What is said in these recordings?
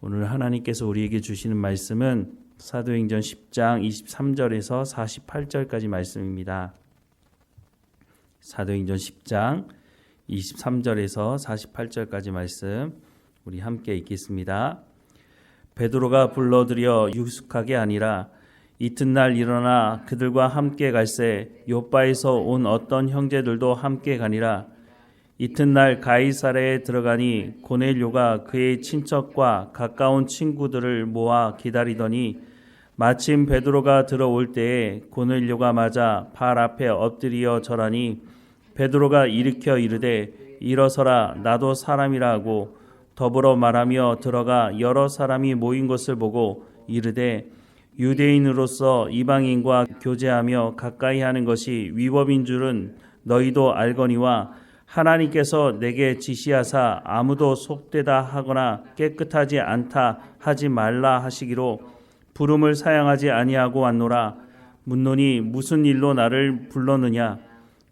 오늘 하나님께서 우리에게 주시는 말씀은 사도행전 10장 23절에서 48절까지 말씀입니다. 사도행전 10장 23절에서 48절까지 말씀 우리 함께 읽겠습니다. 베드로가 불러들여 유숙하게 아니라 이튿날 일어나 그들과 함께 갈새 요바에서 온 어떤 형제들도 함께 가니라. 이튿날 가이사랴에 들어가니 고넬료가 그의 친척과 가까운 친구들을 모아 기다리더니 마침 베드로가 들어올 때에 고넬료가 맞아 발 앞에 엎드려 절하니 베드로가 일으켜 이르되 일어서라 나도 사람이라 하고 더불어 말하며 들어가 여러 사람이 모인 것을 보고 이르되 유대인으로서 이방인과 교제하며 가까이 하는 것이 위법인 줄은 너희도 알거니와 하나님께서 내게 지시하사 아무도 속되다 하거나 깨끗하지 않다 하지 말라 하시기로 부름을 사양하지 아니하고 왔노라. 묻노니 무슨 일로 나를 불렀느냐?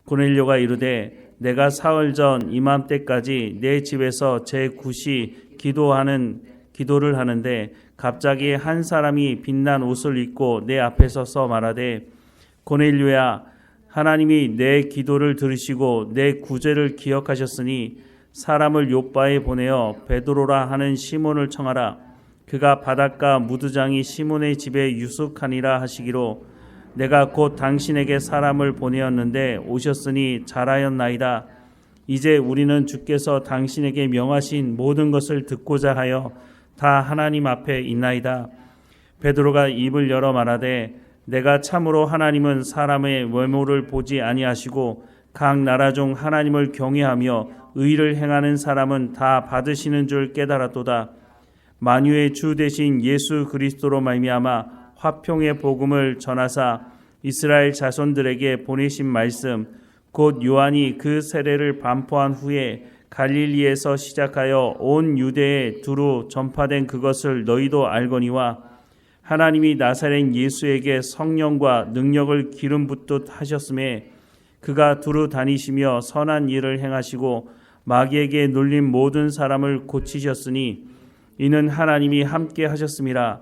고넬료가 이르되 내가 사흘 전 이맘때까지 내 집에서 제9시 기도를 하는데 갑자기 한 사람이 빛난 옷을 입고 내 앞에 서서 말하되 고넬료야 하나님이 내 기도를 들으시고 내 구제를 기억하셨으니 사람을 요바에 보내어 베드로라 하는 시몬을 청하라. 그가 바닷가 무두장이 시몬의 집에 유숙하니라 하시기로 내가 곧 당신에게 사람을 보내었는데 오셨으니 잘하였나이다. 이제 우리는 주께서 당신에게 명하신 모든 것을 듣고자 하여 다 하나님 앞에 있나이다. 베드로가 입을 열어 말하되 내가 참으로 하나님은 사람의 외모를 보지 아니하시고 각 나라 중 하나님을 경외하며 의를 행하는 사람은 다 받으시는 줄 깨달았도다. 만유의 주 되신 예수 그리스도로 말미암아 화평의 복음을 전하사 이스라엘 자손들에게 보내신 말씀 곧 요한이 그 세례를 반포한 후에 갈릴리에서 시작하여 온 유대에 두루 전파된 그것을 너희도 알거니와 하나님이 나사렛 예수에게 성령과 능력을 기름 붓듯 하셨음에 그가 두루 다니시며 선한 일을 행하시고 마귀에게 눌린 모든 사람을 고치셨으니 이는 하나님이 함께 하셨음이라.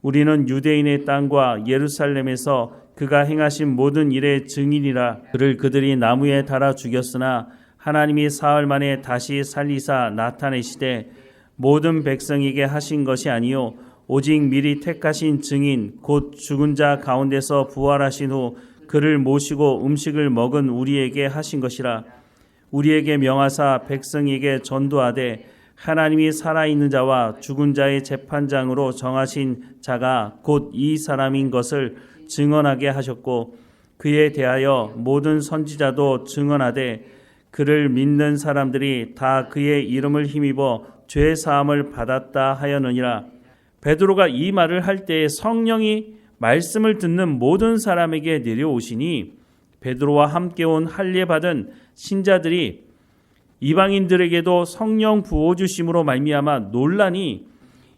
우리는 유대인의 땅과 예루살렘에서 그가 행하신 모든 일의 증인이라. 그들이 나무에 달아 죽였으나 하나님이 사흘 만에 다시 살리사 나타내시되 모든 백성에게 하신 것이 아니요 오직 미리 택하신 증인 곧 죽은 자 가운데서 부활하신 후 그를 모시고 음식을 먹은 우리에게 하신 것이라. 우리에게 명하사 백성에게 전도하되 하나님이 살아있는 자와 죽은 자의 재판장으로 정하신 자가 곧 이 사람인 것을 증언하게 하셨고 그에 대하여 모든 선지자도 증언하되 그를 믿는 사람들이 다 그의 이름을 힘입어 죄 사함을 받았다 하였느니라. 베드로가 이 말을 할 때에 성령이 말씀을 듣는 모든 사람에게 내려오시니 베드로와 함께 온 할례 받은 신자들이 이방인들에게도 성령 부어 주심으로 말미암아 놀라니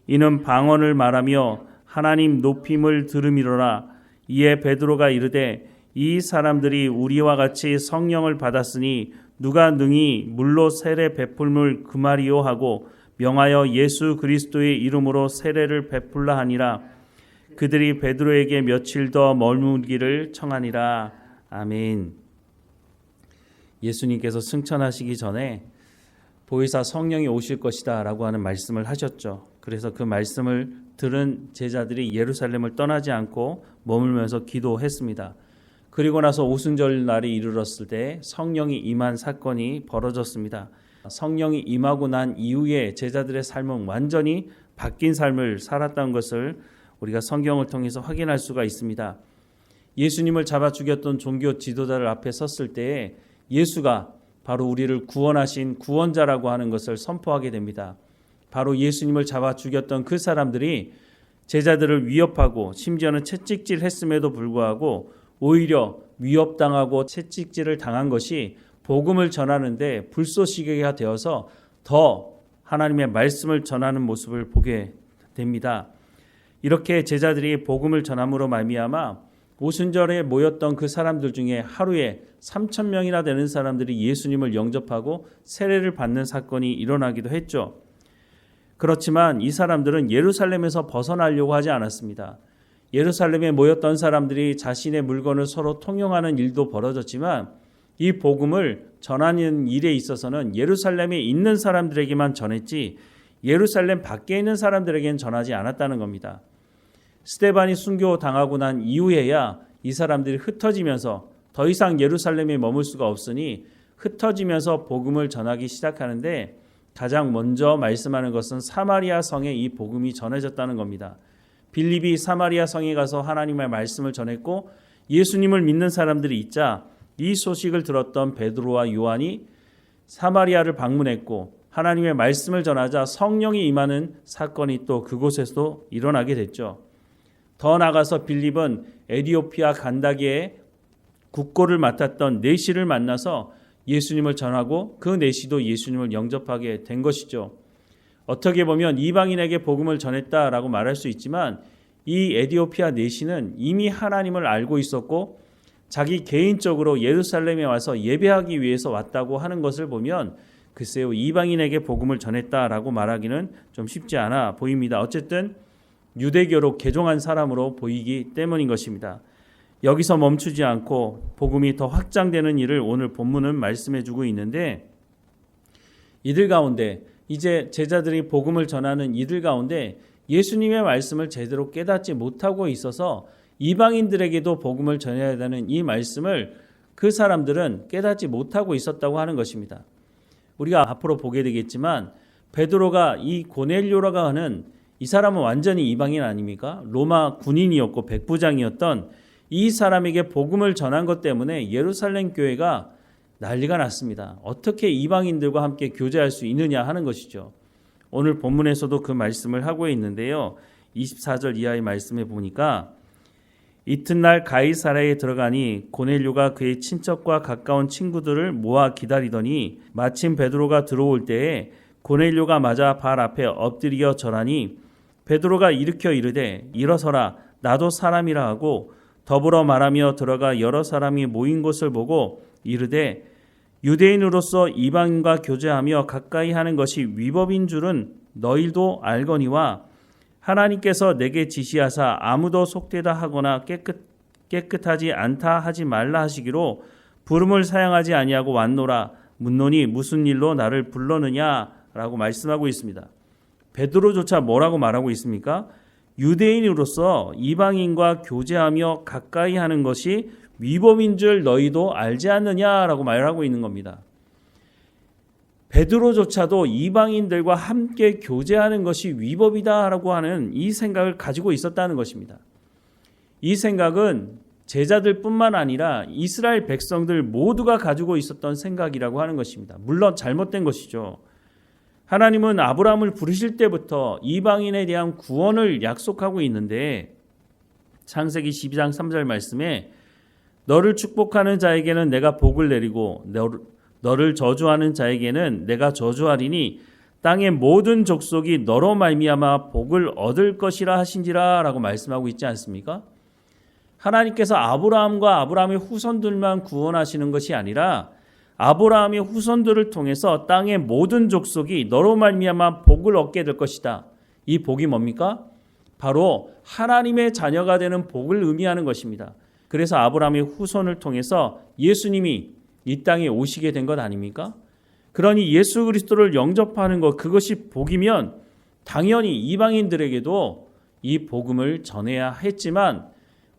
이는 방언을 말하며 하나님 높임을 들음이로라. 이에 베드로가 이르되 이 사람들이 우리와 같이 성령을 받았으니 누가 능히 물로 세례 베풀물 금하리요 하고 명하여 예수 그리스도의 이름으로 세례를 베풀라 하니라. 그들이 베드로에게 며칠 더 머물기를 청하니라. 아멘. 예수님께서 승천하시기 전에 보혜사 성령이 오실 것이다 라고 하는 말씀을 하셨죠. 그래서 그 말씀을 들은 제자들이 예루살렘을 떠나지 않고 머물면서 기도했습니다. 그리고 나서 오순절 날이 이르렀을 때 성령이 임한 사건이 벌어졌습니다. 성령이 임하고 난 이후에 제자들의 삶은 완전히 바뀐 삶을 살았다는 것을 우리가 성경을 통해서 확인할 수가 있습니다. 예수님을 잡아 죽였던 종교 지도자들 앞에 섰을 때에 예수가 바로 우리를 구원하신 구원자라고 하는 것을 선포하게 됩니다. 바로 예수님을 잡아 죽였던 그 사람들이 제자들을 위협하고 심지어는 채찍질 했음에도 불구하고 오히려 위협당하고 채찍질을 당한 것이 복음을 전하는데 불쏘시개가 되어서 더 하나님의 말씀을 전하는 모습을 보게 됩니다. 이렇게 제자들이 복음을 전함으로 말미암아 오순절에 모였던 그 사람들 중에 하루에 3,000명이나 되는 사람들이 예수님을 영접하고 세례를 받는 사건이 일어나기도 했죠. 그렇지만 이 사람들은 예루살렘에서 벗어나려고 하지 않았습니다. 예루살렘에 모였던 사람들이 자신의 물건을 서로 통용하는 일도 벌어졌지만 이 복음을 전하는 일에 있어서는 예루살렘에 있는 사람들에게만 전했지 예루살렘 밖에 있는 사람들에게는 전하지 않았다는 겁니다. 스데반이 순교당하고 난 이후에야 이 사람들이 흩어지면서 더 이상 예루살렘에 머물 수가 없으니 흩어지면서 복음을 전하기 시작하는데 가장 먼저 말씀하는 것은 사마리아 성에 이 복음이 전해졌다는 겁니다. 빌립이 사마리아 성에 가서 하나님의 말씀을 전했고 예수님을 믿는 사람들이 있자 이 소식을 들었던 베드로와 요한이 사마리아를 방문했고 하나님의 말씀을 전하자 성령이 임하는 사건이 또 그곳에서도 일어나게 됐죠. 더 나아가서 빌립은 에디오피아 간다게의 국고를 맡았던 내시를 만나서 예수님을 전하고 그 내시도 예수님을 영접하게 된 것이죠. 어떻게 보면 이방인에게 복음을 전했다라고 말할 수 있지만 이 에디오피아 내시는 이미 하나님을 알고 있었고 자기 개인적으로 예루살렘에 와서 예배하기 위해서 왔다고 하는 것을 보면 글쎄요, 이방인에게 복음을 전했다라고 말하기는 좀 쉽지 않아 보입니다. 어쨌든 유대교로 개종한 사람으로 보이기 때문인 것입니다. 여기서 멈추지 않고 복음이 더 확장되는 일을 오늘 본문은 말씀해 주고 있는데 이들 가운데 이제 제자들이 복음을 전하는 이들 가운데 예수님의 말씀을 제대로 깨닫지 못하고 있어서 이방인들에게도 복음을 전해야 되는 이 말씀을 그 사람들은 깨닫지 못하고 있었다고 하는 것입니다. 우리가 앞으로 보게 되겠지만 베드로가 이 고넬료라고 하는 이 사람은 완전히 이방인 아닙니까? 로마 군인이었고 백부장이었던 이 사람에게 복음을 전한 것 때문에 예루살렘 교회가 난리가 났습니다. 어떻게 이방인들과 함께 교제할 수 있느냐 하는 것이죠. 오늘 본문에서도 그 말씀을 하고 있는데요. 24절 이하의 말씀에 보니까 이튿날 가이사랴에 들어가니 고넬료가 그의 친척과 가까운 친구들을 모아 기다리더니 마침 베드로가 들어올 때에 고넬료가 맞아 발 앞에 엎드려 절하니 베드로가 일으켜 이르되 일어서라 나도 사람이라 하고 더불어 말하며 들어가 여러 사람이 모인 곳을 보고 이르되 유대인으로서 이방인과 교제하며 가까이 하는 것이 위법인 줄은 너희도 알거니와 하나님께서 내게 지시하사 아무도 속되다 하거나 깨끗하지 않다 하지 말라 하시기로 부름을 사양하지 아니하고 왔노라. 묻노니 무슨 일로 나를 불렀느냐라고 말씀하고 있습니다. 베드로조차 뭐라고 말하고 있습니까? 유대인으로서 이방인과 교제하며 가까이 하는 것이 위법인 줄 너희도 알지 않느냐라고 말하고 있는 겁니다. 베드로조차도 이방인들과 함께 교제하는 것이 위법이다라고 하는 이 생각을 가지고 있었다는 것입니다. 이 생각은 제자들뿐만 아니라 이스라엘 백성들 모두가 가지고 있었던 생각이라고 하는 것입니다. 물론 잘못된 것이죠. 하나님은 아브라함을 부르실 때부터 이방인에 대한 구원을 약속하고 있는데 창세기 12장 3절 말씀에 너를 축복하는 자에게는 내가 복을 내리고 너를 저주하는 자에게는 내가 저주하리니 땅의 모든 족속이 너로 말미암아 복을 얻을 것이라 하신지라 라고 말씀하고 있지 않습니까? 하나님께서 아브라함과 아브라함의 후손들만 구원하시는 것이 아니라 아브라함의 후손들을 통해서 땅의 모든 족속이 너로 말미암아 복을 얻게 될 것이다. 이 복이 뭡니까? 바로 하나님의 자녀가 되는 복을 의미하는 것입니다. 그래서 아브라함의 후손을 통해서 예수님이 이 땅에 오시게 된 것 아닙니까? 그러니 예수 그리스도를 영접하는 것, 그것이 복이면 당연히 이방인들에게도 이 복음을 전해야 했지만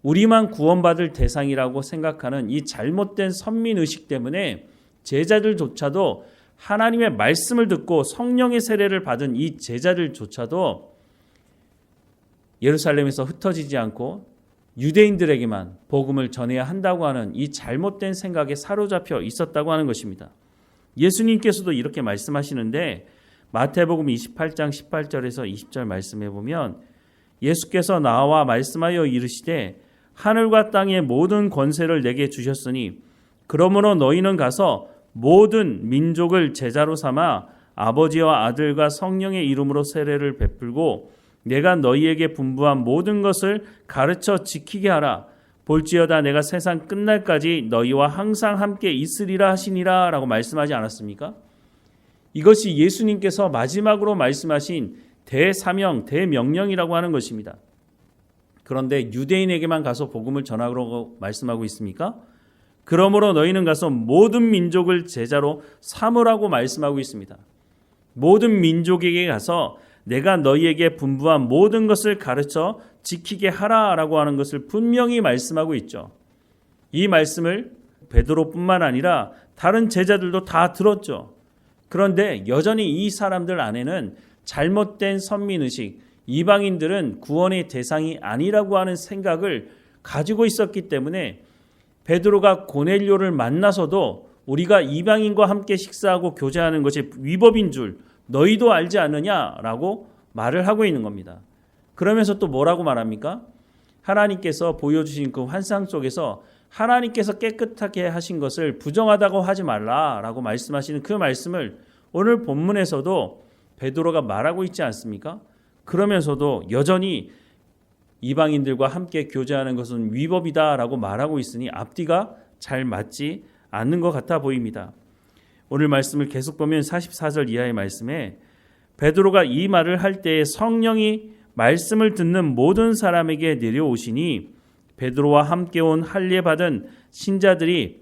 우리만 구원받을 대상이라고 생각하는 이 잘못된 선민의식 때문에 제자들조차도 하나님의 말씀을 듣고 성령의 세례를 받은 이 제자들조차도 예루살렘에서 흩어지지 않고 유대인들에게만 복음을 전해야 한다고 하는 이 잘못된 생각에 사로잡혀 있었다고 하는 것입니다. 예수님께서도 이렇게 말씀하시는데 마태복음 28장 18절에서 20절 말씀해 보면 예수께서 나와 말씀하여 이르시되 하늘과 땅의 모든 권세를 내게 주셨으니 그러므로 너희는 가서 모든 민족을 제자로 삼아 아버지와 아들과 성령의 이름으로 세례를 베풀고 내가 너희에게 분부한 모든 것을 가르쳐 지키게 하라. 볼지어다 내가 세상 끝날까지 너희와 항상 함께 있으리라 하시니라 라고 말씀하지 않았습니까? 이것이 예수님께서 마지막으로 말씀하신 대사명, 대명령이라고 하는 것입니다. 그런데 유대인에게만 가서 복음을 전하라고 말씀하고 있습니까? 그러므로 너희는 가서 모든 민족을 제자로 삼으라고 말씀하고 있습니다. 모든 민족에게 가서 내가 너희에게 분부한 모든 것을 가르쳐 지키게 하라라고 하는 것을 분명히 말씀하고 있죠. 이 말씀을 베드로뿐만 아니라 다른 제자들도 다 들었죠. 그런데 여전히 이 사람들 안에는 잘못된 선민의식, 이방인들은 구원의 대상이 아니라고 하는 생각을 가지고 있었기 때문에 베드로가 고넬료를 만나서도 우리가 이방인과 함께 식사하고 교제하는 것이 위법인 줄 너희도 알지 않느냐라고 말을 하고 있는 겁니다. 그러면서 또 뭐라고 말합니까? 하나님께서 보여주신 그 환상 속에서 하나님께서 깨끗하게 하신 것을 부정하다고 하지 말라라고 말씀하시는 그 말씀을 오늘 본문에서도 베드로가 말하고 있지 않습니까? 그러면서도 여전히 이방인들과 함께 교제하는 것은 위법이다라고 말하고 있으니 앞뒤가 잘 맞지 않는 것 같아 보입니다. 오늘 말씀을 계속 보면 44절 이하의 말씀에 베드로가 이 말을 할 때에 성령이 말씀을 듣는 모든 사람에게 내려오시니 베드로와 함께 온 할례 받은 신자들이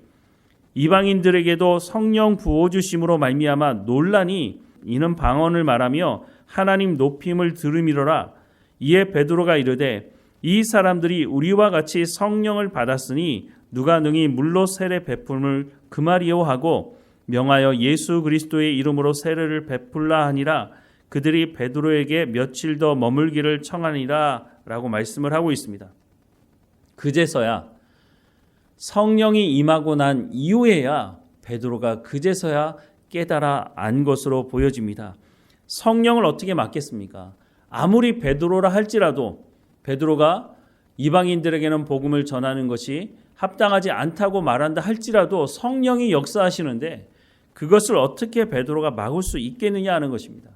이방인들에게도 성령 부어 주심으로 말미암아 놀라니 이는 방언을 말하며 하나님 높임을 들음이로라. 이에 베드로가 이르되 이 사람들이 우리와 같이 성령을 받았으니 누가 능히 물로 세례 베품을 금하리요 하고 명하여 예수 그리스도의 이름으로 세례를 베풀라 하니라. 그들이 베드로에게 며칠 더 머물기를 청하니라 라고 말씀을 하고 있습니다. 그제서야 성령이 임하고 난 이후에야 베드로가 그제서야 깨달아 안 것으로 보여집니다. 성령을 어떻게 맡겠습니까? 아무리 베드로라 할지라도 베드로가 이방인들에게는 복음을 전하는 것이 합당하지 않다고 말한다 할지라도 성령이 역사하시는데 그것을 어떻게 베드로가 막을 수 있겠느냐 하는 것입니다.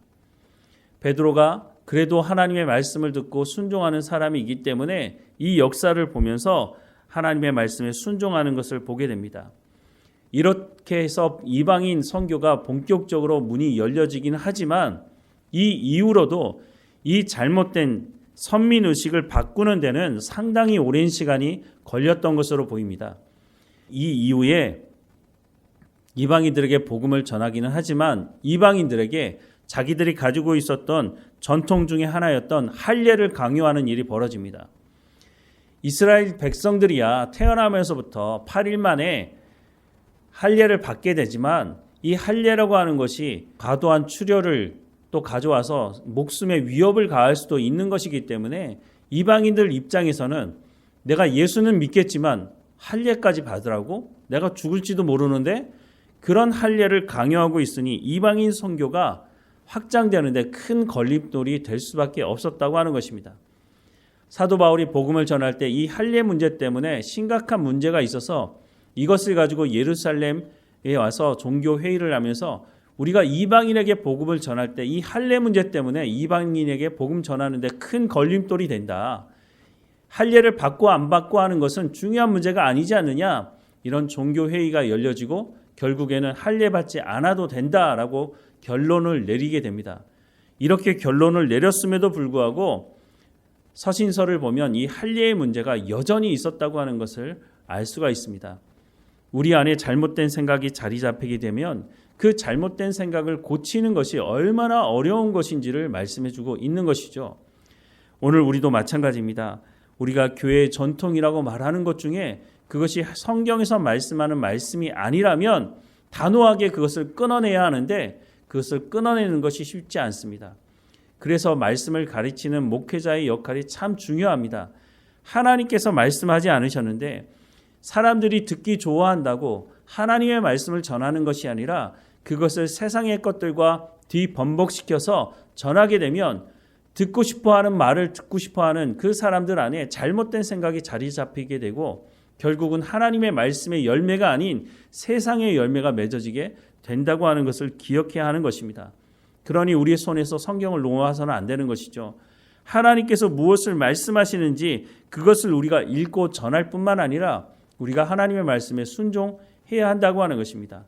베드로가 그래도 하나님의 말씀을 듣고 순종하는 사람이기 때문에 이 역사를 보면서 하나님의 말씀에 순종하는 것을 보게 됩니다. 이렇게 해서 이방인 선교가 본격적으로 문이 열려지긴 하지만 이 이후로도 이 잘못된 선민의식을 바꾸는 데는 상당히 오랜 시간이 걸렸던 것으로 보입니다. 이 이후에 이방인들에게 복음을 전하기는 하지만 이방인들에게 자기들이 가지고 있었던 전통 중에 하나였던 할례를 강요하는 일이 벌어집니다. 이스라엘 백성들이야 태어나면서부터 8일 만에 할례를 받게 되지만 이 할례라고 하는 것이 과도한 출혈을 또 가져와서 목숨에 위협을 가할 수도 있는 것이기 때문에 이방인들 입장에서는 내가 예수는 믿겠지만 할례까지 받으라고? 내가 죽을지도 모르는데 그런 할례를 강요하고 있으니 이방인 선교가 확장되는데 큰 걸림돌이 될 수밖에 없었다고 하는 것입니다. 사도 바울이 복음을 전할 때 이 할례 문제 때문에 심각한 문제가 있어서 이것을 가지고 예루살렘에 와서 종교 회의를 하면서 우리가 이방인에게 복음을 전할 때 이 할례 문제 때문에 이방인에게 복음 전하는데 큰 걸림돌이 된다. 할례를 받고 안 받고 하는 것은 중요한 문제가 아니지 않느냐. 이런 종교 회의가 열려지고 결국에는 할례 받지 않아도 된다라고 결론을 내리게 됩니다. 이렇게 결론을 내렸음에도 불구하고 서신서를 보면 이 할례의 문제가 여전히 있었다고 하는 것을 알 수가 있습니다. 우리 안에 잘못된 생각이 자리 잡히게 되면 그 잘못된 생각을 고치는 것이 얼마나 어려운 것인지를 말씀해주고 있는 것이죠. 오늘 우리도 마찬가지입니다. 우리가 교회의 전통이라고 말하는 것 중에 그것이 성경에서 말씀하는 말씀이 아니라면 단호하게 그것을 끊어내야 하는데 그것을 끊어내는 것이 쉽지 않습니다. 그래서 말씀을 가르치는 목회자의 역할이 참 중요합니다. 하나님께서 말씀하지 않으셨는데 사람들이 듣기 좋아한다고 하나님의 말씀을 전하는 것이 아니라 그것을 세상의 것들과 뒤범벅시켜서 전하게 되면 듣고 싶어하는 말을 듣고 싶어하는 그 사람들 안에 잘못된 생각이 자리 잡히게 되고 결국은 하나님의 말씀의 열매가 아닌 세상의 열매가 맺어지게 된다고 하는 것을 기억해야 하는 것입니다. 그러니 우리의 손에서 성경을 놓아서는 안 되는 것이죠. 하나님께서 무엇을 말씀하시는지 그것을 우리가 읽고 전할 뿐만 아니라 우리가 하나님의 말씀에 순종해야 한다고 하는 것입니다.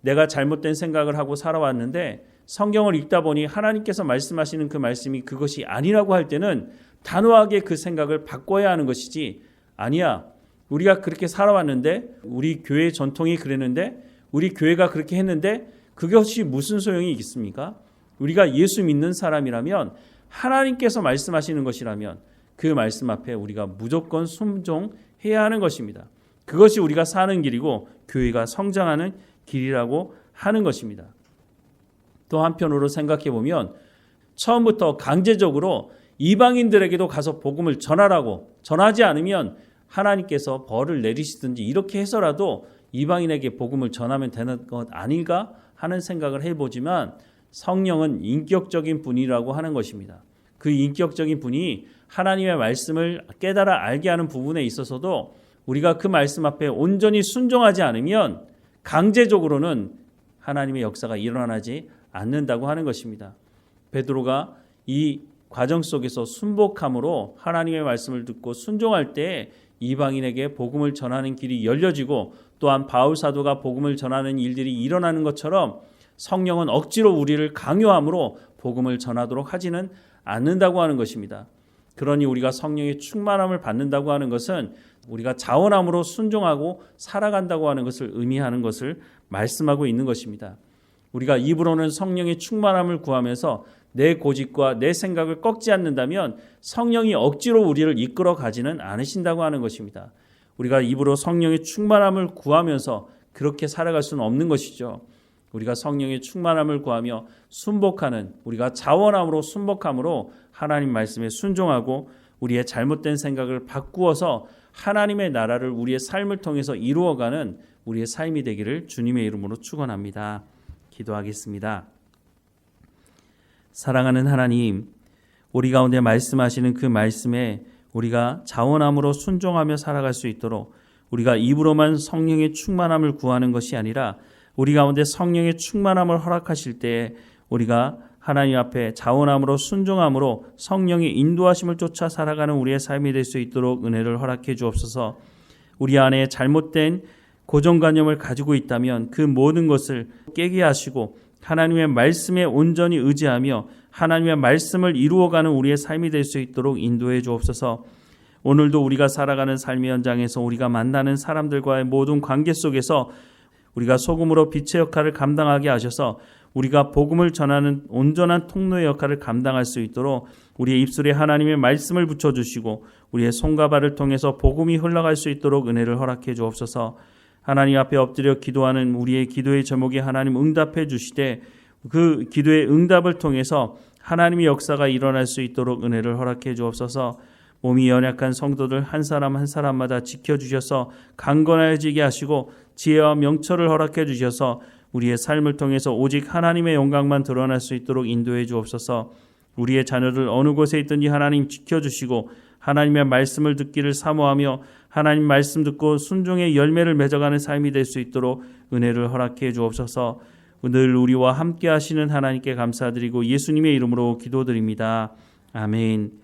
내가 잘못된 생각을 하고 살아왔는데 성경을 읽다 보니 하나님께서 말씀하시는 그 말씀이 그것이 아니라고 할 때는 단호하게 그 생각을 바꿔야 하는 것이지, 아니야, 우리가 그렇게 살아왔는데, 우리 교회 전통이 그랬는데, 우리 교회가 그렇게 했는데 그것이 무슨 소용이 있겠습니까? 우리가 예수 믿는 사람이라면, 하나님께서 말씀하시는 것이라면 그 말씀 앞에 우리가 무조건 순종해야 하는 것입니다. 그것이 우리가 사는 길이고 교회가 성장하는 길이라고 하는 것입니다. 또 한편으로 생각해 보면 처음부터 강제적으로 이방인들에게도 가서 복음을 전하라고, 전하지 않으면 하나님께서 벌을 내리시든지 이렇게 해서라도 이방인에게 복음을 전하면 되는 것 아닐까 하는 생각을 해보지만, 성령은 인격적인 분이라고 하는 것입니다. 그 인격적인 분이 하나님의 말씀을 깨달아 알게 하는 부분에 있어서도 우리가 그 말씀 앞에 온전히 순종하지 않으면 강제적으로는 하나님의 역사가 일어나지 않는다고 하는 것입니다. 베드로가 이 과정 속에서 순복함으로 하나님의 말씀을 듣고 순종할 때 이방인에게 복음을 전하는 길이 열려지고, 또한 바울 사도가 복음을 전하는 일들이 일어나는 것처럼 성령은 억지로 우리를 강요함으로 복음을 전하도록 하지는 않는다고 하는 것입니다. 그러니 우리가 성령의 충만함을 받는다고 하는 것은 우리가 자원함으로 순종하고 살아간다고 하는 것을 의미하는 것을 말씀하고 있는 것입니다. 우리가 입으로는 성령의 충만함을 구하면서 내 고집과 내 생각을 꺾지 않는다면 성령이 억지로 우리를 이끌어 가지는 않으신다고 하는 것입니다. 우리가 입으로 성령의 충만함을 구하면서 그렇게 살아갈 수는 없는 것이죠. 우리가 성령의 충만함을 구하며 순복하는, 우리가 자원함으로 순복함으로 하나님 말씀에 순종하고 우리의 잘못된 생각을 바꾸어서 하나님의 나라를 우리의 삶을 통해서 이루어가는 우리의 삶이 되기를 주님의 이름으로 축원합니다. 기도하겠습니다. 사랑하는 하나님, 우리 가운데 말씀하시는 그 말씀에 우리가 자원함으로 순종하며 살아갈 수 있도록 우리가 입으로만 성령의 충만함을 구하는 것이 아니라 우리 가운데 성령의 충만함을 허락하실 때에 우리가 하나님 앞에 자원함으로 순종함으로 성령의 인도하심을 쫓아 살아가는 우리의 삶이 될 수 있도록 은혜를 허락해 주옵소서. 우리 안에 잘못된 고정관념을 가지고 있다면 그 모든 것을 깨게 하시고 하나님의 말씀에 온전히 의지하며 하나님의 말씀을 이루어가는 우리의 삶이 될 수 있도록 인도해 주옵소서. 오늘도 우리가 살아가는 삶의 현장에서 우리가 만나는 사람들과의 모든 관계 속에서 우리가 소금으로 빛의 역할을 감당하게 하셔서 우리가 복음을 전하는 온전한 통로의 역할을 감당할 수 있도록 우리의 입술에 하나님의 말씀을 붙여주시고 우리의 손과 발을 통해서 복음이 흘러갈 수 있도록 은혜를 허락해 주옵소서. 하나님 앞에 엎드려 기도하는 우리의 기도의 제목에 하나님 응답해 주시되 그 기도의 응답을 통해서 하나님의 역사가 일어날 수 있도록 은혜를 허락해 주옵소서. 몸이 연약한 성도들 한 사람 한 사람마다 지켜주셔서 강건해지게 하시고 지혜와 명철을 허락해 주셔서 우리의 삶을 통해서 오직 하나님의 영광만 드러날 수 있도록 인도해 주옵소서. 우리의 자녀들 어느 곳에 있든지 하나님 지켜주시고 하나님의 말씀을 듣기를 사모하며 하나님 말씀 듣고 순종의 열매를 맺어가는 삶이 될 수 있도록 은혜를 허락해 주옵소서. 늘 우리와 함께 하시는 하나님께 감사드리고 예수님의 이름으로 기도드립니다. 아멘.